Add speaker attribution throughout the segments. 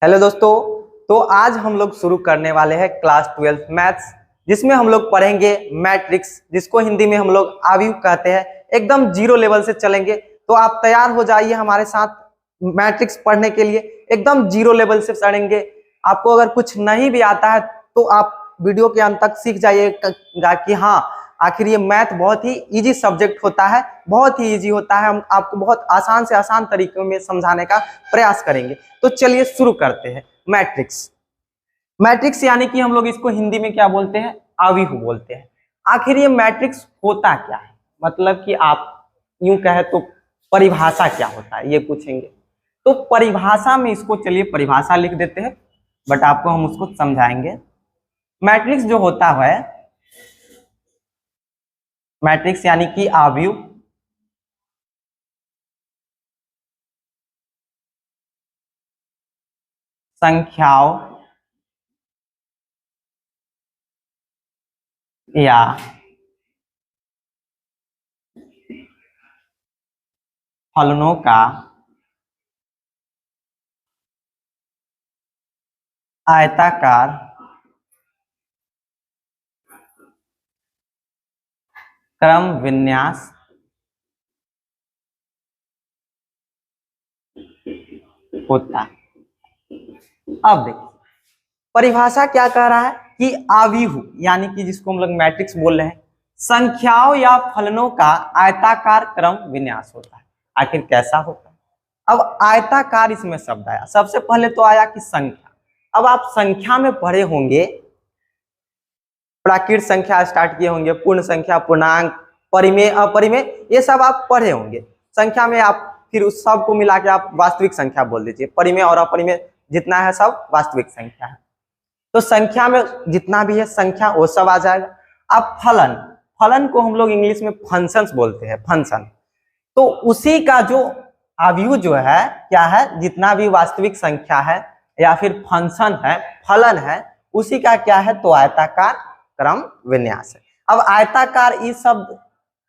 Speaker 1: Hello दोस्तों। तो आज हम लोग शुरू करने वाले हैं क्लास 12 मैथ्स, जिसमें हम लोग पढ़ेंगे मैट्रिक्स, जिसको हिंदी में हम लोग आव्यूह कहते हैं। एकदम जीरो लेवल से चलेंगे, तो आप तैयार हो जाइए हमारे साथ मैट्रिक्स पढ़ने के लिए। एकदम जीरो लेवल से पढ़ेंगे। आपको अगर कुछ नहीं भी आता है तो आप वीडियो के अंत तक सीख जाइएगा कि हाँ, आखिर ये मैथ बहुत ही इजी सब्जेक्ट होता है, बहुत ही इजी होता है। हम आपको बहुत आसान से आसान तरीकों में समझाने का प्रयास करेंगे। तो चलिए शुरू करते हैं। मैट्रिक्स मैट्रिक्स यानी कि हम लोग इसको हिंदी में क्या बोलते हैं, आव्यूह बोलते हैं। आखिर ये मैट्रिक्स होता क्या है, मतलब कि आप यूं कहे तो परिभाषा क्या होता है ये पूछेंगे। तो परिभाषा में इसको चलिए परिभाषा लिख देते हैं, बट आपको हम उसको समझाएंगे। मैट्रिक्स जो होता है, मैट्रिक्स यानी कि आव्यूह, संख्याओं या फलनों का आयताकार क्रम विन्यास होता है। अब देखिए परिभाषा क्या कह रहा है कि आव्यूह यानी कि जिसको हम लोग मैट्रिक्स बोल रहे हैं, संख्याओं या फलनों का आयताकार क्रम विन्यास होता है। आखिर कैसा होता है? अब आयताकार इसमें शब्द आया, सबसे पहले तो आया कि संख्या। अब आप संख्या में पढ़े होंगे, प्राकृत संख्या स्टार्ट किए होंगे, पूर्ण संख्या, पूर्णांक, परिमेय, अपरिमेय, ये सब आप पढ़े होंगे। संख्या में आप फिर उस सब को मिला के आप वास्तविक संख्या बोल दीजिए। परिमेय और अपरिमेय जितना है सब वास्तविक संख्या है। तो संख्या में जितना भी है संख्या वो सब आ जाएगा। अब फलन, फलन को हम लोग इंग्लिश में फंक्शंस बोलते हैं, फंक्शन। तो उसी का जो आव्यूह जो है क्या है, जितना भी वास्तविक संख्या है या फिर फंक्शन है, फलन है, उसी का क्या है तो आयताकार क्रम विन्यास है। अब आयताकार इस शब्द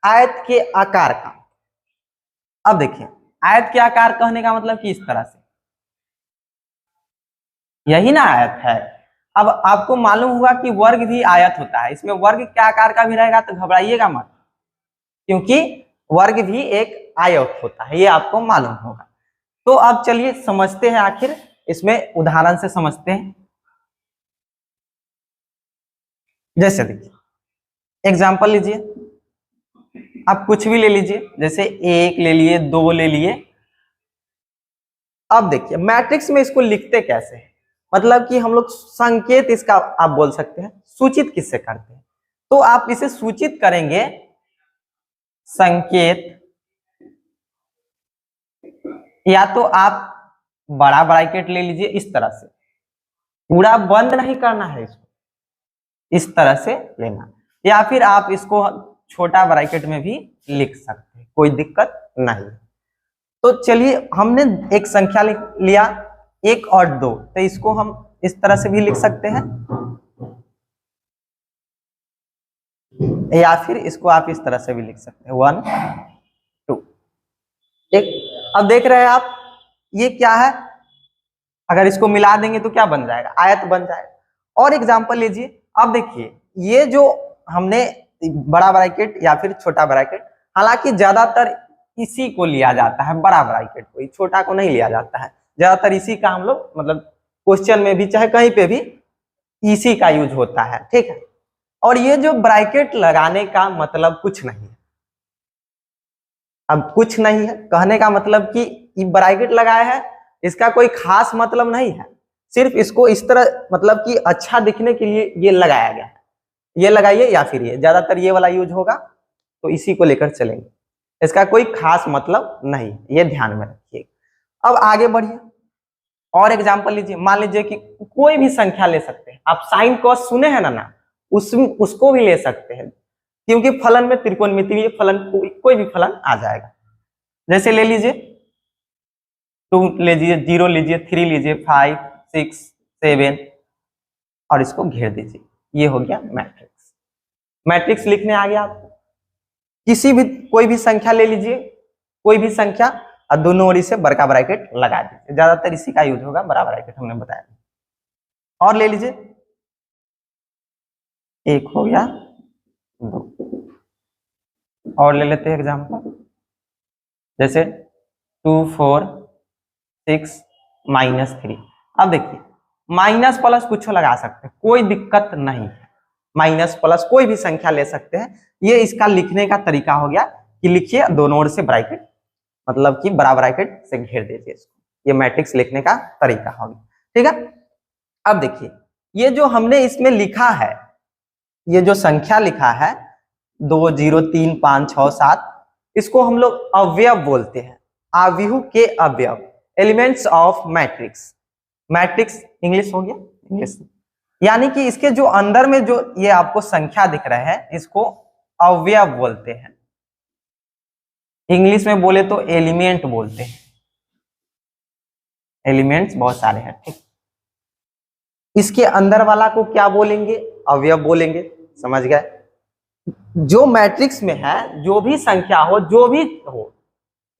Speaker 1: आयत के आकार का, अब देखिए आयत के आकार कहने का मतलब कि इस तरह से, यही ना आयत है। अब आपको मालूम हुआ कि वर्ग भी आयत होता है, इसमें वर्ग क्या आकार का भी रहेगा तो घबराइएगा मत, क्योंकि वर्ग भी एक आयत होता है, ये आपको मालूम होगा। तो अब चलिए समझते हैं, आखिर इसमें उदाहरण से समझते हैं। जैसे देखिए एग्जाम्पल लीजिए, आप कुछ भी ले लीजिए, जैसे 1 ले लिए, 2 ले लिए। अब देखिए मैट्रिक्स में इसको लिखते कैसे हैं, मतलब कि हम लोग संकेत इसका आप बोल सकते हैं, सूचित किससे करते हैं। तो आप इसे सूचित करेंगे संकेत, या तो आप बड़ा ब्रैकेट ले लीजिए इस तरह से, पूरा बंद नहीं करना है इसको, इस तरह से लेना, या फिर आप इसको छोटा ब्रैकेट में भी लिख सकते हैं, कोई दिक्कत नहीं। तो चलिए हमने एक संख्या लिया 1 और 2, तो इसको हम इस तरह से भी लिख सकते हैं, या फिर इसको आप इस तरह से भी लिख सकते हैं 1 2। ठीक, अब देख रहे हैं आप ये क्या है, अगर इसको मिला देंगे तो क्या बन जाएगा, आयत बन जाएगा। और एग्जांपल लीजिए, अब देखिए ये जो हमने बड़ा ब्रैकेट या फिर छोटा ब्रैकेट, हालांकि ज्यादातर इसी को लिया जाता है, बड़ा ब्रैकेट को, छोटा को नहीं लिया जाता है, ज्यादातर इसी का हम लोग मतलब क्वेश्चन में भी चाहे कहीं पे भी इसी का यूज होता है। ठीक है, और ये जो ब्रैकेट लगाने का मतलब कुछ नहीं है, अब कुछ नहीं है कहने का मतलब कि ये ब्रैकेट लगाया है, इसका कोई खास मतलब नहीं है, सिर्फ इसको इस तरह मतलब कि अच्छा दिखने के लिए ये लगाया गया है। ये लगाइए या फिर ये, ज्यादातर ये वाला यूज होगा, तो इसी को लेकर चलेंगे, इसका कोई खास मतलब नहीं, ये ध्यान में रखिए। अब आगे बढ़िए, और एग्जांपल लीजिए, मान लीजिए कि कोई भी संख्या ले सकते हैं आप, साइन कॉस सुने हैं ना, उसको भी ले सकते हैं, क्योंकि फलन में त्रिकोणमितीय फलन कोई भी फलन आ जाएगा। जैसे ले लीजिए 2 लीजिए, 0 लीजिए, 3 लीजिए, 5 6 7 और इसको घेर दीजिए, ये हो गया मैट्रिक्स। मैट्रिक्स लिखने आ गया आपको। किसी भी कोई भी संख्या ले लीजिए, कोई भी संख्या, और दोनों ओर से बड़ा ब्रैकेट लगा दीजिए, ज्यादातर इसी का यूज होगा, बड़ा ब्रैकेट हमने बताया। और ले लीजिए, एक हो गया, दो और ले लेते हैं एग्जाम्पल, जैसे 2 4 6 -3। अब देखिए माइनस प्लस कुछ लगा सकते हैं, कोई दिक्कत नहीं है, माइनस प्लस कोई भी संख्या ले सकते हैं। ये इसका लिखने का तरीका हो गया कि लिखिए दोनों ओर से ब्रैकेट, मतलब कि बड़ा ब्रैकेट से घेर दीजिए इसको, ये मैट्रिक्स लिखने का तरीका हो गया। ठीक है, अब देखिए ये जो हमने इसमें लिखा है, ये जो संख्या लिखा है 2 0 3 5 6 7, इसको हम लोग अवयव बोलते हैं, आव्यूह के अवयव, elements of matrix. Matrix English हो गया, इंग्लिश, यानी कि इसके जो अंदर में जो ये आपको संख्या दिख रहा है इसको अवयव बोलते हैं, इंग्लिश में बोले तो एलिमेंट बोलते हैं, एलिमेंट्स बहुत सारे हैं। ठीक, इसके अंदर वाला को क्या बोलेंगे, अवयव बोलेंगे, समझ गए। जो मैट्रिक्स में है जो भी संख्या हो, जो भी हो,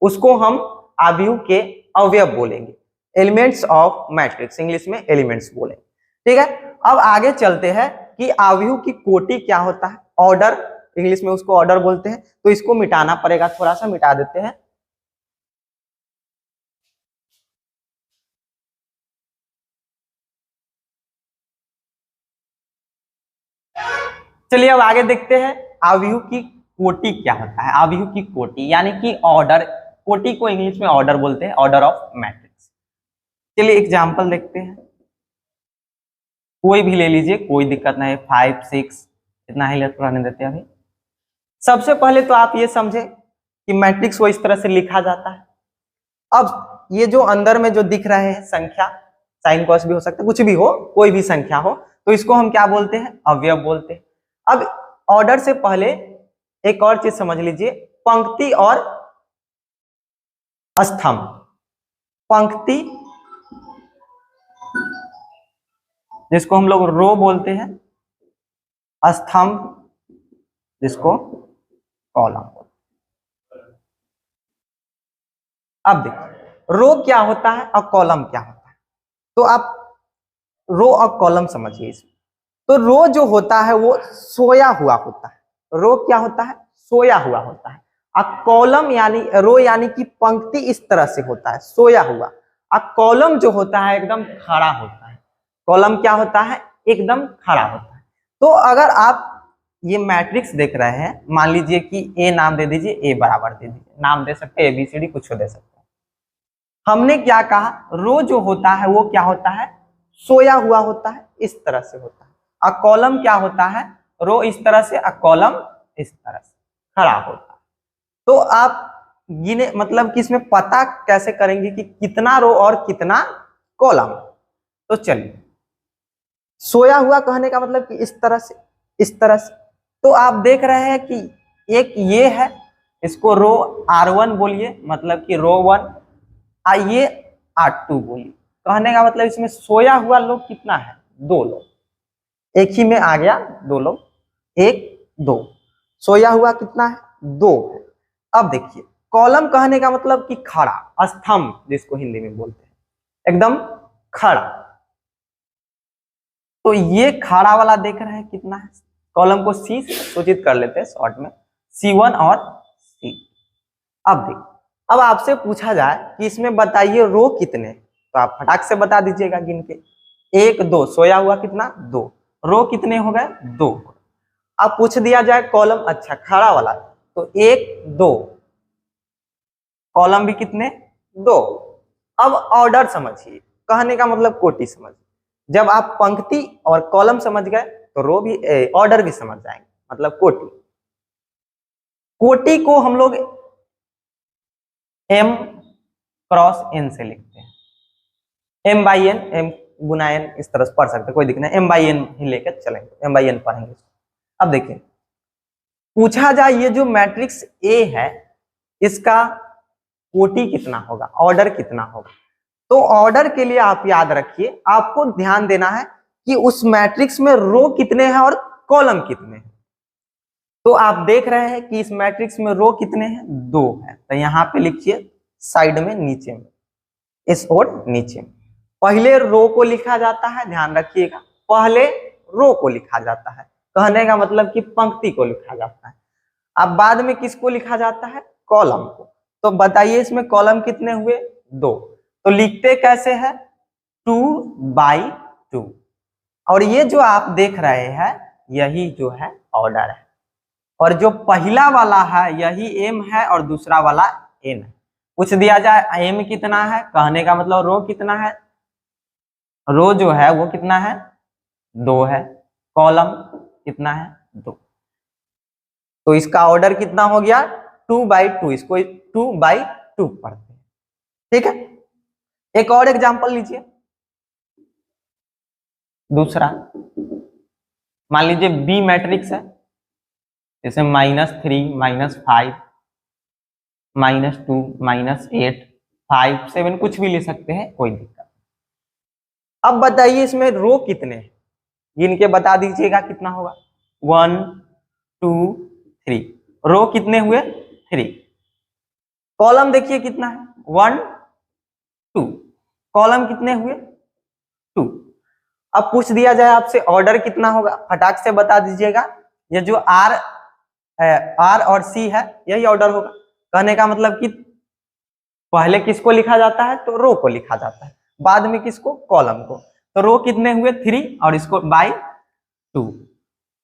Speaker 1: उसको हम आव्यूह के अवयव बोलेंगे, एलिमेंट्स ऑफ मैट्रिक्स, इंग्लिश में एलिमेंट्स बोलेंगे। ठीक है, अब आगे चलते हैं कि आव्यूह की कोटि क्या होता है, ऑर्डर, इंग्लिश में उसको ऑर्डर बोलते हैं। तो इसको मिटाना पड़ेगा, थोड़ा सा मिटा देते हैं। चलिए अब आगे देखते हैं आव्यूह की कोटि क्या होता है। आव्यूह की कोटि यानी कि ऑर्डर, कोटि को इंग्लिश में ऑर्डर बोलते हैं, ऑर्डर ऑफ मैट्रिक्स। चलिए एग्जांपल देखते हैं, कोई भी ले लीजिए, कोई दिक्कत नहीं, 5 6 इतना ही रहने देते हैं अभी। सबसे पहले तो आप ये समझे कि मैट्रिक्स वो इस तरह से लिखा जाता है। अब ये जो अंदर में जो दिख रहे हैं संख्या, साइन कॉस भी हो सकता है, कुछ भी हो, कोई भी संख्या हो, तो इसको हम क्या बोलते हैं, अवयव बोलते हैं। अब ऑर्डर से पहले एक और चीज समझ लीजिए, पंक्ति और स्तंभ। पंक्ति जिसको हम लोग रो बोलते हैं, स्तंभ जिसको कॉलम बोलते हैं। अब देखिए रो क्या होता है और कॉलम क्या होता है, तो आप रो और कॉलम समझिए इसमें। तो रो जो होता है वो सोया हुआ होता है, रो क्या होता है, सोया हुआ होता है। और कॉलम यानी, रो यानी कि पंक्ति इस तरह से होता है, सोया हुआ, और कॉलम जो होता है एकदम खड़ा होता है। कॉलम क्या होता है, एकदम खड़ा होता है। तो अगर आप ये मैट्रिक्स देख रहे हैं, मान लीजिए कि ए नाम दे दीजिए, ए बराबर दे दीजिए, नाम दे सकते हैं ABCD, कुछ दे सकते हैं। हमने क्या कहा, रो जो होता है वो क्या होता है, सोया हुआ होता है, इस तरह से होता है। और कॉलम क्या होता है, रो इस तरह से और कॉलम इस तरह से खड़ा होता है। तो आप गिने, मतलब कि इसमें पता कैसे करेंगे कि कितना रो और कितना कॉलम। तो चलिए, सोया हुआ कहने का मतलब कि इस तरह से, इस तरह से। तो आप देख रहे हैं कि एक ये है, इसको रो R1 बोलिए, मतलब कि रो 1, आइए R2 बोलिए। कहने का मतलब इसमें सोया हुआ लोग कितना है, 2 लोग, एक ही में आ गया 2 लोग, 1 2, सोया हुआ कितना है, 2 है। अब देखिए कॉलम कहने का मतलब कि खड़ा, स्तंभ जिसको हिंदी में बोलते हैं, एकदम खड़ा। तो ये खड़ा वाला देख रहे हैं कितना है, कॉलम को C सूचित कर लेते हैं शॉर्ट में, C1 और C। अब देखिए, अब आपसे पूछा जाए कि इसमें बताइए रो कितने, तो आप फटाक से बता दीजिएगा गिन के, 1 2, सोया हुआ कितना, 2, रो कितने हो गए, 2। अब पूछ दिया जाए कॉलम, अच्छा खड़ा वाला, तो 1 2, कॉलम भी कितने, 2। अब ऑर्डर समझिए, कहने का मतलब कोटि समझिए। जब आप पंक्ति और कॉलम समझ गए तो रो भी, ऑर्डर भी समझ जाएंगे, मतलब कोटि। कोटि को हम लोग M क्रॉस N से लिखते हैं, M/N, M गुना N, इस तरह से पढ़ सकते हैं, कोई दिक्कत नहीं, M/N ही लेकर चलेंगे, M/N पढ़ेंगे। अब देखिए पूछा जाए ये जो मैट्रिक्स A है इसका कोटि कितना होगा, ऑर्डर कितना होगा। तो ऑर्डर के लिए आप याद रखिए, आपको ध्यान देना है कि उस मैट्रिक्स में रो कितने हैं और कॉलम कितने हैं। तो आप देख रहे हैं कि इस मैट्रिक्स में रो कितने हैं, 2 है, तो यहाँ पे लिखिए साइड में, नीचे में, इस ओर नीचे में। पहले रो को लिखा जाता है, ध्यान रखिएगा, पहले रो को लिखा जाता है, कहने का मतलब कि पंक्ति को लिखा जाता है। अब बाद में किसको लिखा जाता है? कॉलम को। तो बताइए इसमें कॉलम कितने हुए? 2। तो लिखते कैसे है? 2/2। और ये जो आप देख रहे हैं यही जो है ऑर्डर है, और जो पहला वाला है यही एम है और दूसरा वाला एन है। पूछ दिया जाए एम कितना है, कहने का मतलब रो कितना है, रो जो है वो कितना है? 2 है। कॉलम कितना है? 2। तो इसका ऑर्डर कितना हो गया? 2/2। इसको 2/2 पढ़ते हैं, ठीक है। एक और एग्जांपल लीजिए, दूसरा। मान लीजिए बी मैट्रिक्स है, जैसे -3, -5, -2, -8, 5, 7 कुछ भी ले सकते हैं, कोई दिक्कत नहीं। अब बताइए इसमें रो कितने हैं, गिन के बता दीजिएगा कितना होगा। 1 2 3। रो कितने हुए? 3। कॉलम देखिए कितना है? 1 2। कॉलम कितने हुए? 2। अब पूछ दिया जाए आपसे ऑर्डर कितना होगा, फटाक से बता दीजिएगा। ये जो आर और सी है यही ऑर्डर होगा। कहने का मतलब कि पहले किसको लिखा जाता है? तो रो को लिखा जाता है, बाद में किसको? कॉलम को। तो रो कितने हुए? 3, और इसको बाई 2,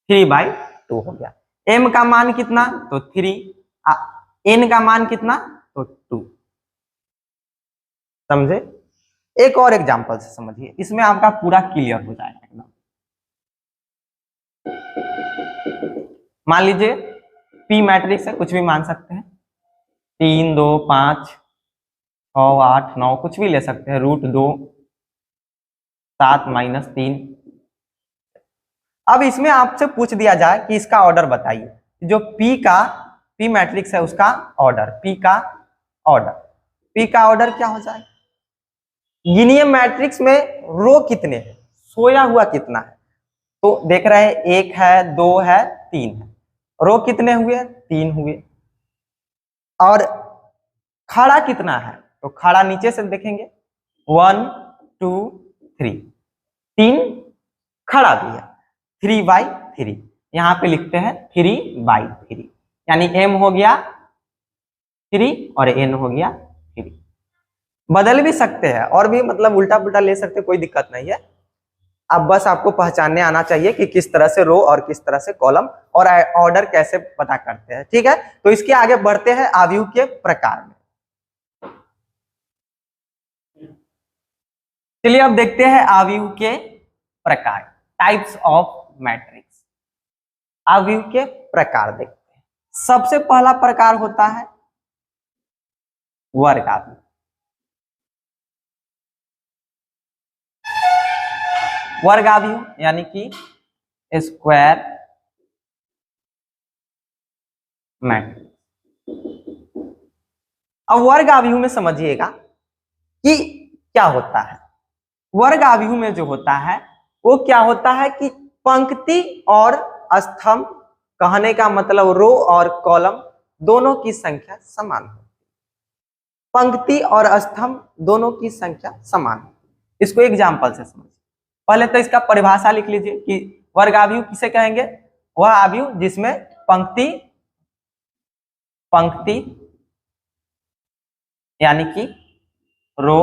Speaker 1: 3/2 हो गया। एम का मान कितना? तो 3। एन का मान कितना? तो 2। समझे? एक और एग्जांपल से समझिए, इसमें आपका पूरा क्लियर हो जाएगा एकदम। मान लीजिए पी मैट्रिक्स है, कुछ भी मान सकते हैं, 3 2 5 6 8 9 कुछ भी ले सकते हैं, √2 7 -3। अब इसमें आपसे पूछ दिया जाए कि इसका ऑर्डर बताइए, जो पी मैट्रिक्स है उसका ऑर्डर, पी का ऑर्डर क्या हो जाए? गिनिए मैट्रिक्स में रो कितने हैं, सोया हुआ कितना है। तो देख रहे हैं 1 है, 2 है, 3 है। रो कितने हुए? 3 हुए। और खड़ा कितना है? तो खड़ा नीचे से देखेंगे, 1 2 3। 3 खड़ा भी है, 3/3। यहाँ पे लिखते हैं 3/3, यानी m हो गया 3 और n हो गया 3। बदल भी सकते हैं और भी, मतलब उल्टा पुल्टा ले सकते हैं, कोई दिक्कत नहीं है। अब बस आपको पहचानने आना चाहिए कि किस तरह से रो और किस तरह से कॉलम और ऑर्डर कैसे पता करते हैं, ठीक है। तो इसके आगे बढ़ते हैं आव्यूह के प्रकार में। चलिए अब देखते हैं आव्यूह के प्रकार, टाइप्स ऑफ मैट्रिक्स। आव्यूह के प्रकार देखते हैं। सबसे पहला प्रकार होता है वर्ग आव्यूह। वर्ग आव्यूह यानी कि स्क्वायर मैट्रिक्स। अब वर्ग आव्यूह में समझिएगा कि क्या होता है। वर्ग आव्यूह में जो होता है वो क्या होता है कि पंक्ति और स्तंभ, कहने का मतलब रो और कॉलम दोनों की संख्या समान हो। पंक्ति और स्तंभ दोनों की संख्या समान हो। इसको एग्जांपल से समझिए। पहले तो इसका परिभाषा लिख लीजिए कि वर्ग आव्यूह किसे कहेंगे? वह आव्यूह जिसमें पंक्ति यानी कि रो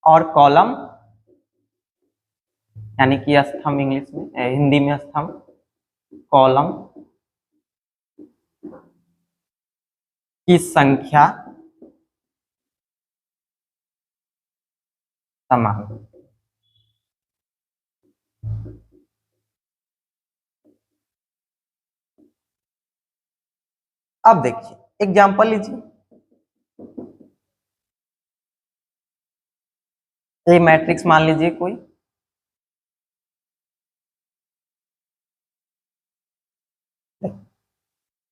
Speaker 1: और कॉलम यानी कि स्तंभ, इंग्लिश में, हिंदी में स्तंभ, कॉलम की संख्या समान। अब देखिए एग्जांपल लीजिए। ये मैट्रिक्स मान लीजिए कोई,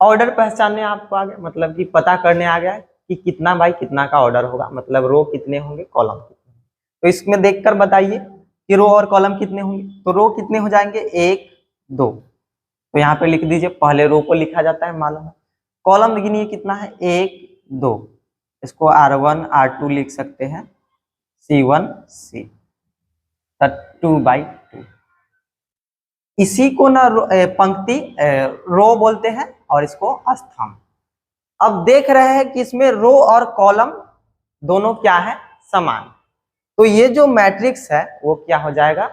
Speaker 1: ऑर्डर पहचानने आपको आ गया, मतलब कि पता करने आ गया कि कितना बाई कितना का ऑर्डर होगा, मतलब रो कितने होंगे, कॉलम कितने होंगे। तो इसमें देखकर बताइए कि रो और कॉलम कितने होंगे। तो रो कितने हो जाएंगे? 1 2। तो यहाँ पे लिख दीजिए, पहले रो को लिखा जाता है मालूम है। कॉलम गिनिए कितना है? 1 2। इसको R1 R2 लिख सकते हैं, C1 C, 2/2। इसी को ना पंक्ति रो बोलते हैं और इसको स्तंभ। अब देख रहे हैं कि इसमें रो और कॉलम दोनों क्या है, समान। तो ये जो मैट्रिक्स है वो क्या हो जाएगा,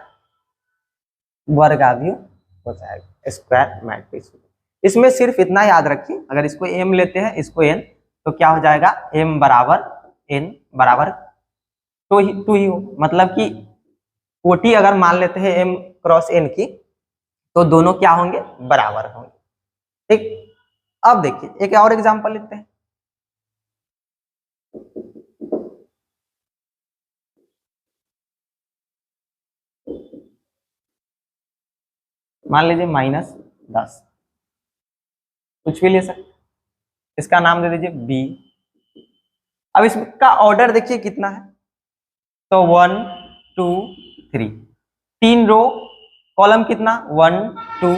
Speaker 1: वर्गाव्यूह हो जाएगा, स्क्वायर मैट्रिक्स। इसमें सिर्फ इतना याद रखिए, अगर इसको m लेते हैं इसको n, तो क्या हो जाएगा, m बराबर n बराबर टू ही हो। मतलब कि कोटि अगर मान लेते हैं m क्रॉस n की, तो दोनों क्या होंगे, बराबर होंगे। ठीक, अब देखिए एक और एग्जांपल लेते हैं। मान लीजिए -10, कुछ भी ले सकते, इसका नाम दे दीजिए b। अब इसका ऑर्डर देखिए कितना है, तो 1 2 3, 3 रो, कॉलम कितना 1 2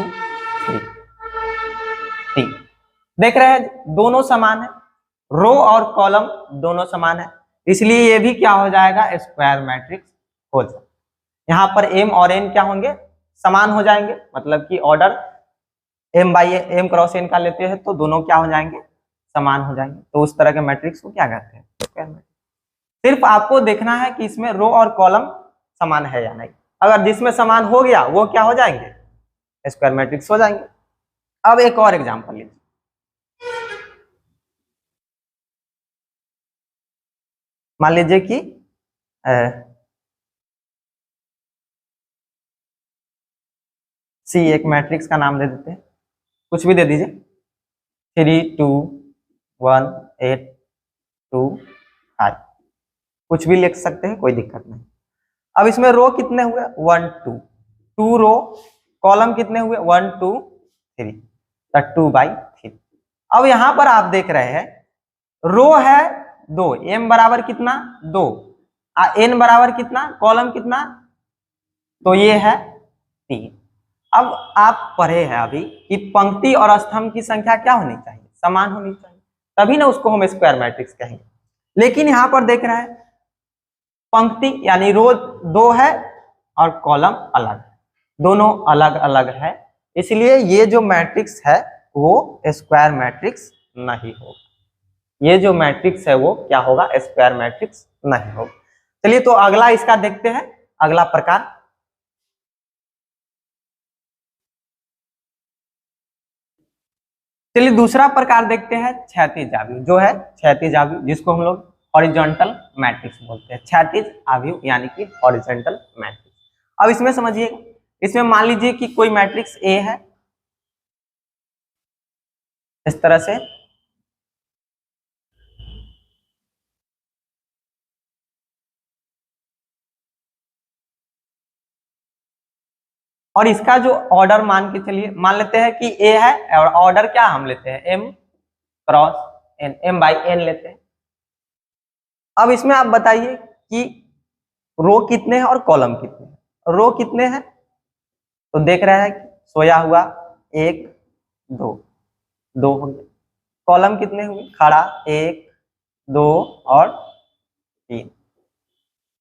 Speaker 1: 3। देख रहे हैं दोनों समान है, रो और कॉलम दोनों समान है, इसलिए ये भी क्या हो जाएगा, स्क्वायर मैट्रिक्स हो जाएगा। यहाँ पर m और n क्या होंगे, समान हो जाएंगे। मतलब कि ऑर्डर m क्रॉस n का लेते हैं तो दोनों क्या हो जाएंगे, समान हो जाएंगे। तो उस तरह के मैट्रिक्स को क्या कहते हैं, स्क्वायर मैट्रिक्स। सिर्फ आपको देखना है कि इसमें रो और कॉलम समान है या नहीं। अगर जिसमें समान हो गया वो क्या हो जाएंगे, स्क्वायर मैट्रिक्स हो जाएंगे। अब एक और एग्जांपल लीजिए। मान लीजिए कि सी, एक मैट्रिक्स का नाम दे देते हैं, कुछ भी दे दीजिए, 3 2 1 8 2 5, कुछ भी लिख सकते हैं, कोई दिक्कत नहीं। अब इसमें रो कितने हुए, 1 2, 2 रो, कॉलम कितने हुए 1 2 3, 2/3। अब यहां पर आप देख रहे हैं रो है 2, m बराबर कितना 2, n बराबर कितना, कॉलम कितना, तो ये है 3। अब आप पढ़े हैं अभी कि पंक्ति और स्तंभ की संख्या क्या होनी चाहिए, समान होनी चाहिए, तभी ना उसको हम स्क्वायर मैट्रिक्स कहेंगे। लेकिन यहां पर देख रहे हैं पंक्ति यानी रो 2 है और कॉलम अलग है, दोनों अलग अलग है, इसलिए ये जो मैट्रिक्स है वो स्क्वायर मैट्रिक्स नहीं होगा। ये जो मैट्रिक्स है वो क्या होगा, स्क्वायर मैट्रिक्स नहीं होगा। चलिए तो अगला इसका देखते हैं, अगला प्रकार। चलिए दूसरा प्रकार देखते हैं, क्षैतिज आव्यूह, जो है क्षैतिज आव्यूह, जिसको हम लोग हॉरिजॉन्टल मैट्रिक्स बोलते हैं। क्षैतिज आव्यूह यानी कि हॉरिजॉन्टल मैट्रिक्स। अब इसमें समझिए, इसमें मान लीजिए कि कोई मैट्रिक्स ए है इस तरह से, और इसका जो ऑर्डर मान के चलिए, मान लेते हैं कि ए है और ऑर्डर क्या हम लेते हैं, m क्रॉस n, m/n लेते हैं। अब इसमें आप बताइए कि रो कितने हैं और कॉलम कितने हैं। रो कितने हैं, तो देख रहे हैं कि सोया हुआ 1 2 2 हो गया। कॉलम कितने हुए, खड़ा 1 2 और 3।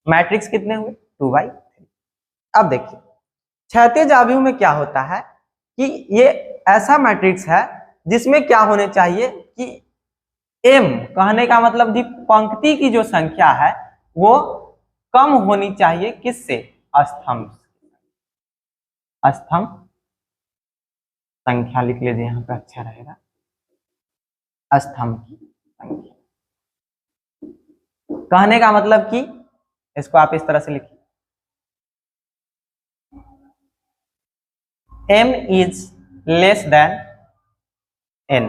Speaker 1: मैट्रिक्स कितने हुए, 2/3। अब देखिए क्षैतिज आव्यूह में क्या होता है कि ये ऐसा मैट्रिक्स है जिसमें क्या होने चाहिए कि m, कहने का मतलब जी पंक्ति की जो संख्या है वो कम होनी चाहिए किससे, स्तंभ। स्तंभ संख्या लिख लीजिए यहाँ पे, अच्छा रहेगा, स्तंभ की संख्या। कहने का मतलब कि इसको आप इस तरह से लिखिए, m is less than n,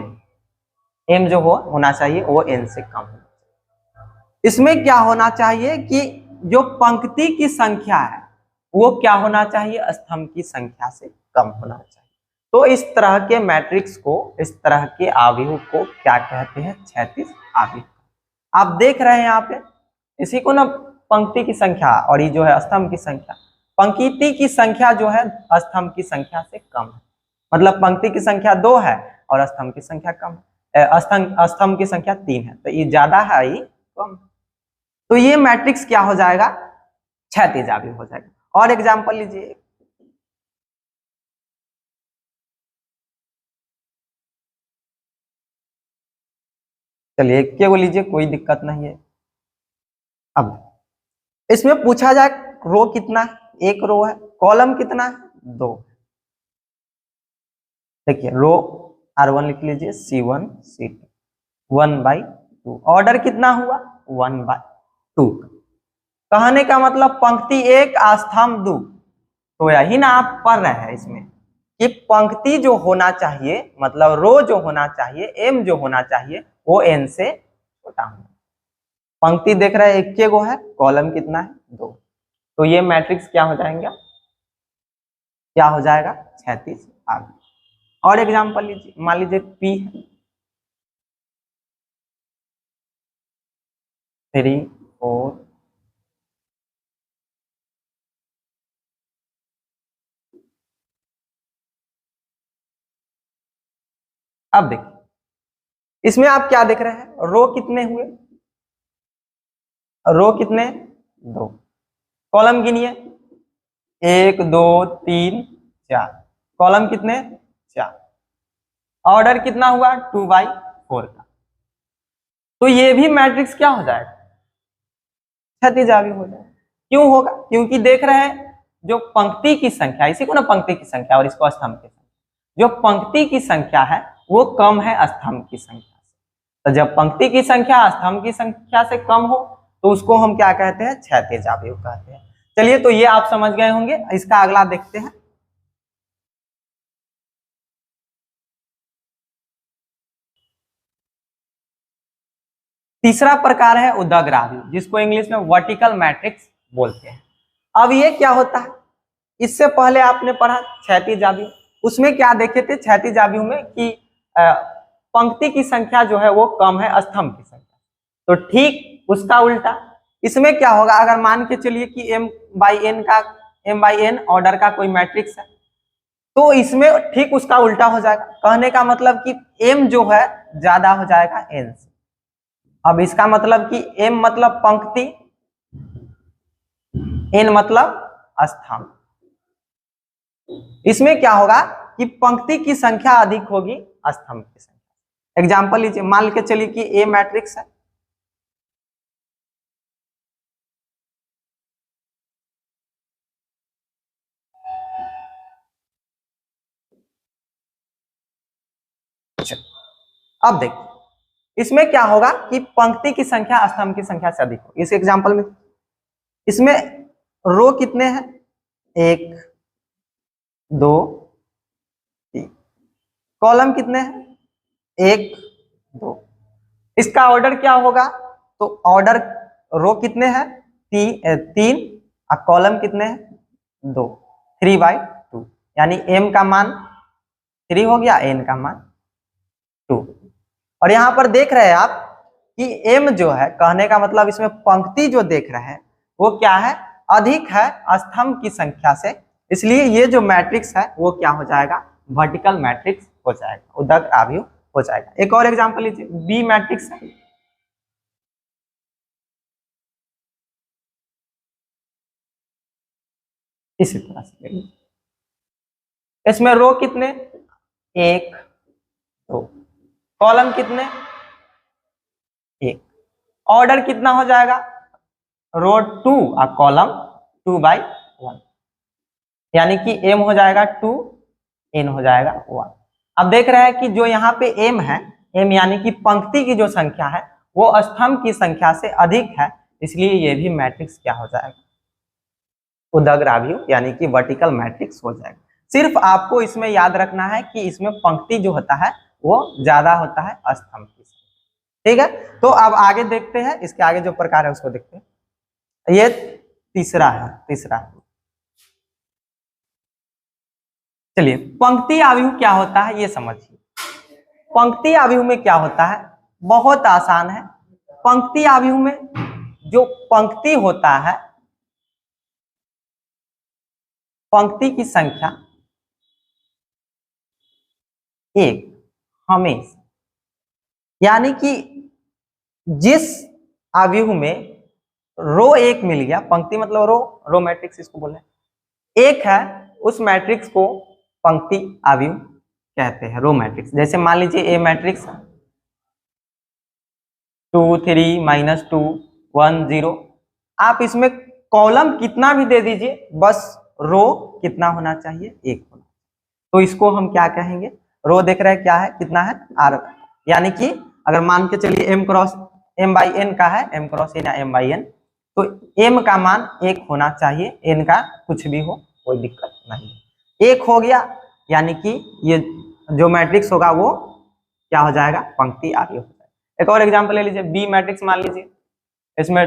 Speaker 1: m जो होना चाहिए वो n से कम होना चाहिए। इसमें क्या होना चाहिए कि जो पंक्ति की संख्या है वो क्या होना चाहिए, स्तंभ की संख्या से कम होना चाहिए। तो इस तरह के मैट्रिक्स को, इस तरह के आव्यूह को क्या कहते हैं, क्षैतिज आव्यूह। आप देख रहे हैं यहाँ पे, इसी को ना पंक्ति की संख्या और ये जो है स्तंभ की संख्या, पंक्ति की संख्या जो है स्तंभ की संख्या से कम है, मतलब पंक्ति की संख्या 2 है और स्तंभ की संख्या कम है। स्तंभ की संख्या 3 है, तो ये ज्यादा है, ये कम। तो ये मैट्रिक्स क्या हो जाएगा, क्षैतिज अवयव हो जाएगा। और एग्जांपल लीजिए, चलिए क्या बोल लीजिए, कोई दिक्कत नहीं है। अब इसमें पूछा जाए रो कितना है, एक रो है, कॉलम कितना है, 2। देखिए रो R1 लिख लीजिए, C1 C2 1/2। ऑर्डर कितना हुआ, 1/2। कहने का मतलब पंक्ति 1 स्तंभ 2। तो यही ना आप पढ़ रहे हैं इसमें कि पंक्ति जो होना चाहिए, मतलब रो जो होना चाहिए, एम जो होना चाहिए, वो एन से छोटा होना। पंक्ति देख रहे हैं 1 गो है, कॉलम कितना है, 2। तो ये मैट्रिक्स क्या हो जाएगा, क्या हो जाएगा, क्षैतिज अवयव। और एग्जांपल लीजिए, मान लीजिए P 3 4। अब देखिए इसमें आप क्या देख रहे हैं, रो कितने हुए, रो कितने, 2। कॉलम गिनिए, 1 2 3 4। कॉलम कितने, 4। ऑर्डर कितना हुआ, 2/4 का। तो ये भी मैट्रिक्स क्या हो जाएगा, क्षैतिज अवयव हो जाएगा। क्यों होगा, क्योंकि देख रहे हैं जो पंक्ति की संख्या, इसी को ना पंक्ति की संख्या और इसको स्तंभ की संख्या, जो पंक्ति की संख्या है वो कम है स्तंभ की संख्या से। तो जब पंक्ति की संख्या स्तंभ की संख्या से कम हो तो उसको हम क्या कहते हैं, क्षैतिज अवयव कहते हैं। चलिए तो ये आप समझ गए होंगे, इसका अगला देखते हैं। तीसरा प्रकार है उदग्र अवयव, जिसको इंग्लिश में वर्टिकल मैट्रिक्स बोलते हैं। अब ये क्या होता है, इससे पहले आपने पढ़ा क्षैतिज अवयव, उसमें क्या देखे थे क्षैतिज अवयव में कि पंक्ति की संख्या जो है वो कम है स्तंभ की संख्या। तो ठीक उसका उल्टा इसमें क्या होगा, अगर मान के चलिए कि m/n ऑर्डर का कोई मैट्रिक्स है, तो इसमें ठीक उसका उल्टा हो जाएगा। कहने का मतलब कि m जो है ज्यादा हो जाएगा n से। अब इसका मतलब कि m मतलब पंक्ति, n मतलब स्तंभ। इसमें क्या होगा कि पंक्ति की संख्या अधिक होगी स्तंभ की संख्या। एग्जांपल लीजिए, मान के चलिए कि ए मैट्रिक्स है, अब देखिए इसमें क्या होगा कि पंक्ति की संख्या स्तंभ की संख्या से अधिक होगी। इस एग्जांपल में इसमें रो कितने हैं, 1 2 3। कॉलम कितने हैं, 1 2। इसका ऑर्डर क्या होगा, तो ऑर्डर रो कितने हैं, 3 और कॉलम कितने हैं, 2। 3/2 यानी m का मान 3 हो गया, n का मान 2। और यहां पर देख रहे हैं आप कि m जो है, कहने का मतलब इसमें पंक्ति जो देख रहे हैं वो क्या है, अधिक है स्तंभ की संख्या से। इसलिए ये जो मैट्रिक्स है वो क्या हो जाएगा, वर्टिकल मैट्रिक्स हो जाएगा, उदग्र अवयव हो जाएगा। एक और एग्जांपल लीजिए, बी मैट्रिक्स है, इसी तरह से इसमें रो कितने, 1 2। कॉलम कितने, 1। ऑर्डर कितना हो जाएगा, रो 2 और कॉलम 2/1, यानी कि m हो जाएगा 2, n हो जाएगा 1। अब देख रहे हैं कि जो यहाँ पे m है, m यानी कि पंक्ति की जो संख्या है वो स्तंभ की संख्या से अधिक है, इसलिए ये भी मैट्रिक्स क्या हो जाएगा, उदग्र अवयव यानी कि वर्टिकल मैट्रिक्स हो जाएगा। सिर्फ आपको इसमें याद रखना है कि इसमें पंक्ति जो होता है वो ज्यादा होता है स्तंभ की। ठीक है, तो अब आगे देखते हैं, इसके आगे जो प्रकार है उसको देखते हैं। ये तीसरा है, तीसरा। चलिए पंक्ति अवयव क्या होता है ये समझिए। पंक्ति अवयव में क्या होता है, बहुत आसान है। पंक्ति अवयव में जो पंक्ति होता है, पंक्ति की संख्या 1 हमेशा यानी कि जिस आव्यूह में रो एक मिल गया, पंक्ति मतलब रो मैट्रिक्स इसको बोले, एक है, उस मैट्रिक्स को पंक्ति आव्यूह कहते हैं, रो मैट्रिक्स। जैसे मान लीजिए ए मैट्रिक्स 2 3 -2 1 0, आप इसमें कॉलम कितना भी दे दीजिए, बस रो कितना होना चाहिए, एक होना। तो इसको हम क्या कहेंगे, रो देख रहे हैं क्या है, कितना है, आर। यानी कि अगर मान के चलिए m क्रॉस m/n का है, m क्रॉस n या m/n, तो m का मान 1 होना चाहिए, n का कुछ भी हो कोई दिक्कत नहीं है। 1 हो गया यानी कि ये जो मैट्रिक्स होगा वो क्या हो जाएगा, पंक्ति आव्यूह हो जाएगा। एक और एग्जांपल ले लीजिए, बी मैट्रिक्स मान लीजिए, इसमें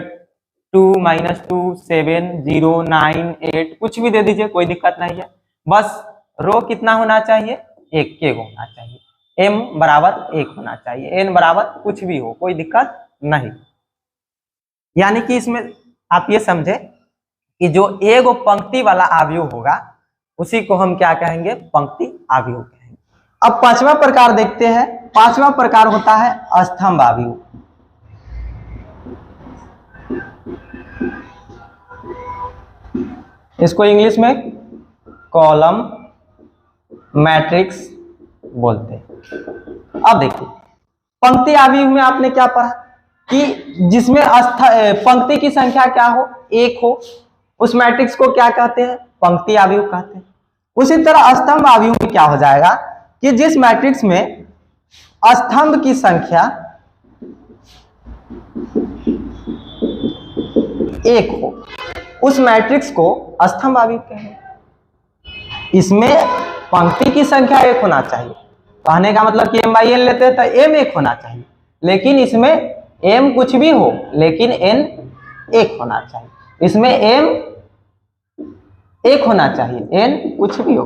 Speaker 1: 2 -2 7 0 9 8 कुछ भी दे दीजिए, कोई दिक्कत नहीं है, बस रो कितना होना चाहिए, 1 के होना चाहिए, m बराबर 1 होना चाहिए, n बराबर कुछ भी हो कोई दिक्कत नहीं। यानी कि इसमें आप ये समझे कि जो एगो पंक्ति वाला आव्यूह होगा उसी को हम क्या कहेंगे, पंक्ति आव्यूह कहेंगे। अब पांचवा प्रकार देखते हैं। पांचवा प्रकार होता है स्तंभ आव्यूह। इसको इंग्लिश में कॉलम मैट्रिक्स बोलते हैं। अब देखिए, पंक्ति आव्यूह में आपने क्या पढ़ा कि जिसमें पंक्ति की संख्या क्या हो, 1 हो, उस मैट्रिक्स को क्या कहते हैं, पंक्ति आव्यूह कहते हैं। उसी तरह स्तंभ आव्यूह में क्या हो जाएगा कि जिस मैट्रिक्स में स्तंभ की संख्या 1 हो, उस मैट्रिक्स को स्तंभ आव्यूह कहेंगे। इसमें पंक्ति की संख्या 1 होना चाहिए, कहने का मतलब कि m/n लेते हैं तो m 1 होना चाहिए, लेकिन इसमें m कुछ भी हो लेकिन n 1 होना चाहिए। इसमें m 1 होना चाहिए, n कुछ भी हो,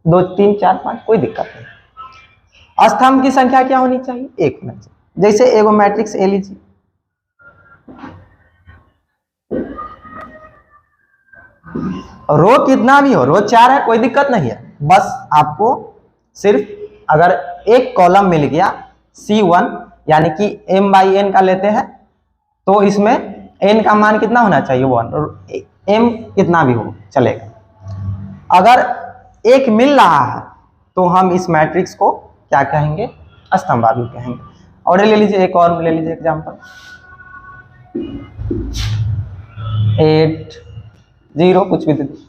Speaker 1: 2 3 4 5 कोई दिक्कत नहीं। स्तंभ की संख्या क्या होनी चाहिए, 1 होना चाहिए। जैसे एगो मैट्रिक्स ए लीजिए, रो कितना भी हो, रो 4 है कोई दिक्कत नहीं है, बस आपको सिर्फ अगर एक कॉलम मिल गया C1 यानी कि m/n का लेते हैं, तो इसमें n का मान कितना होना चाहिए, 1, m कितना भी हो चलेगा। अगर एक मिल रहा है तो हम इस मैट्रिक्स को क्या कहेंगे, स्तंभ आव्यूह कहेंगे। और ले लीजिए, एक और ले लीजिए एग्जांपल, 8 0 कुछ भी दे दीजिए,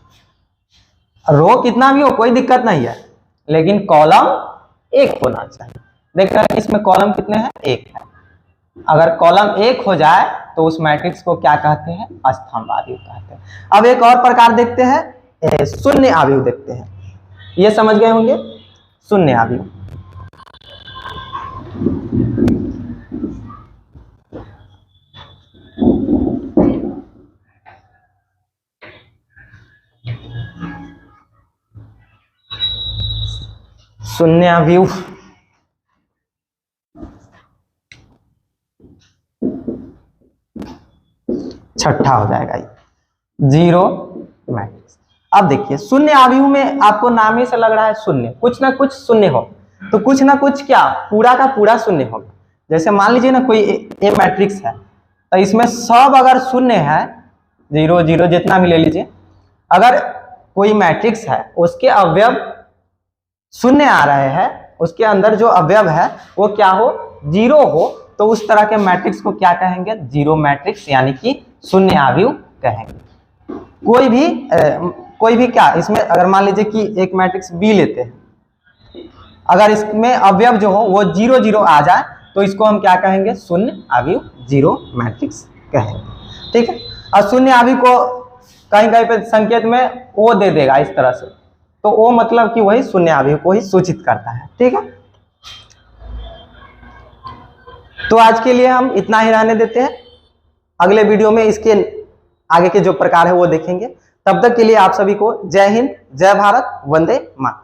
Speaker 1: रो कितना भी हो कोई दिक्कत नहीं है, लेकिन कॉलम 1 होना चाहिए। देख रहे हैं इसमें कॉलम कितने हैं, 1 है। अगर कॉलम 1 हो जाए तो उस मैट्रिक्स को क्या कहते हैं, स्तंभ आव्यूह कहते हैं। अब एक और प्रकार देखते हैं, शून्य आव्यूह देखते हैं। ये समझ गए होंगे, शून्य आव्यूह। शून्य आव्यूह छठा हो जाएगा, 0 मैट्रिक्स। अब देखिए, शून्य आव्यूह में आपको नाम ही से लग रहा है शून्य, कुछ ना कुछ शून्य हो, तो कुछ ना कुछ क्या, पूरा का पूरा शून्य होगा। जैसे मान लीजिए ना कोई ए मैट्रिक्स है, तो इसमें सब अगर शून्य है, 0 0 जितना भी ले लीजिए, अगर कोई मैट्रिक्स है उसके अवयव शून्य आ रहे हैं, उसके अंदर जो अवयव है वो क्या हो, 0 हो, तो उस तरह के मैट्रिक्स को क्या कहेंगे, 0 मैट्रिक्स यानी कि शून्य आव्यूह कहेंगे। कोई भी क्या, इसमें अगर मान लीजिए कि एक मैट्रिक्स बी लेते हैं, अगर इसमें अवयव जो हो वो 0 0 आ जाए तो इसको हम क्या कहेंगे, शून्य आव्यूह, 0 मैट्रिक्स कहेंगे। ठीक है, और शून्य आव्यूह को कहीं कहीं पे संकेत में ओ दे देगा इस तरह से, तो ओ मतलब कि वही शून्य आव्यूह को ही सूचित करता है। ठीक है, तो आज के लिए हम इतना ही रहने देते हैं, अगले वीडियो में इसके आगे के जो प्रकार है वो देखेंगे। तब तक के लिए आप सभी को जय हिंद, जय भारत, वंदे मातरम।